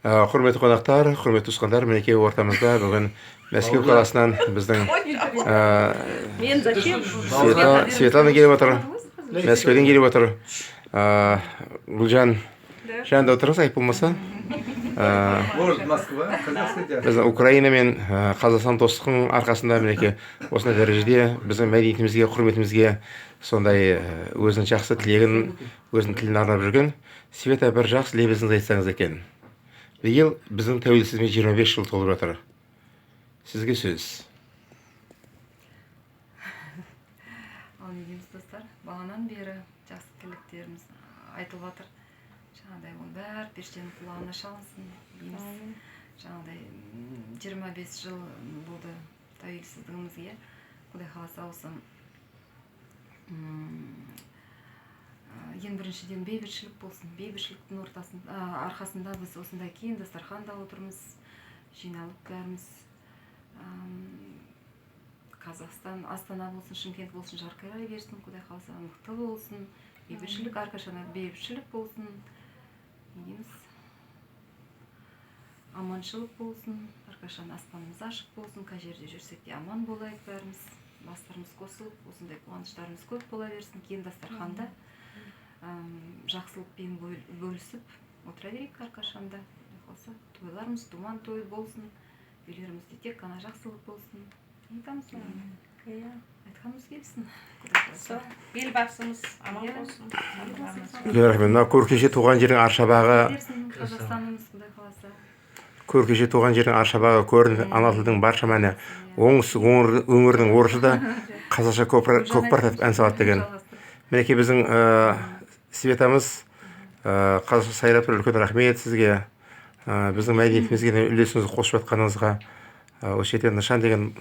Құрметті қонақтар, құрметті туысқандар, мінекей ортамызда бүгін Мәскеу қаласынан біздің Светлана келіп отыр, Мәскеуден келіп отыр. Гүлжан жанында отырыңыз, айып болмаса. Біздің Украина мен Қазақстан достықтың арқасында мінекей осындай дәрежеде біздің мәдениетімізге, құрметімізге сондай өзінің жақсы тілегін, өзінің тілін арнап жүрген Света, бір жақсы лебізіңізді айтсаңыз екен. Биыл біздің тәуелсіздігіміз 25 жыл толып жатыр. Сізге сөз. Ал не дейміз достар, бағанан бері жақсы тілектеріміз айтылып жатыр. Жаңағыдай ол бәрі періштенің құлағына шалынсын дейміз. Жаңағыдай 25 жыл болды тәуелсіздігімізге. Құдай қаласа осы ең біріншіден бейбітшілік болсын. Бейбітшіліктің арқасында біз осындай кең дастарханда отырмыз, жиналып бәріміз. Қазақстан, Астана болсын, Шымкент болсын, жарқырай берсін, Құдай қаласа мықты болсын. Бейбітшілік, әрқашан бейбітшілік болсын. Дейміз. Аманшылық болсын, әрқашан аспанымыз ашық болсын, қай жерде жүрсек те аман болайық бәріміз. Бастарымыз қосылып, осындай қуаныштарымыз көп бола берсін, кең дастарханда. Жақсылықпен бөлісіп отыра берейік әрқашанда. Тойларымыз думан той болсын, үйлерімізде тек қана жақсылық болсын. Айтамыз, айтқанымыз келсін. Елбасымыз аман болсын. Мына көркеше туған жердің аршабағы, Қазақстанымыз, Құдай қаласа. көркеше туған жердің аршабағы көрінді, ана тілдің барша мәні. Оңтүстік өңірдің орысы да қазақша көкпар тартып ән салады деген. Мінекей біздің Светамыз, қазақша сайрап тұр, үлкен рахмет сізге. Біздің мәдениетімізге үлесіңізді қосып жатқаныңызға. Осы жерде Нышан деген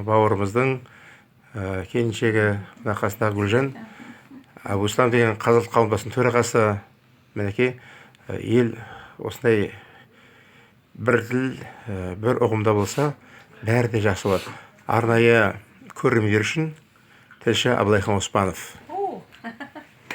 бауырымыздың келіншегі, қасындағы Гүлжан, Абуислам деген қазақ қауымдастығының төрағасы. Мінекей ел осындай бір тіл, бір ұғымда болса, бәрі де жақсы болады. Арнайы көрермендер үшін тілші Абылайхан Оспанов.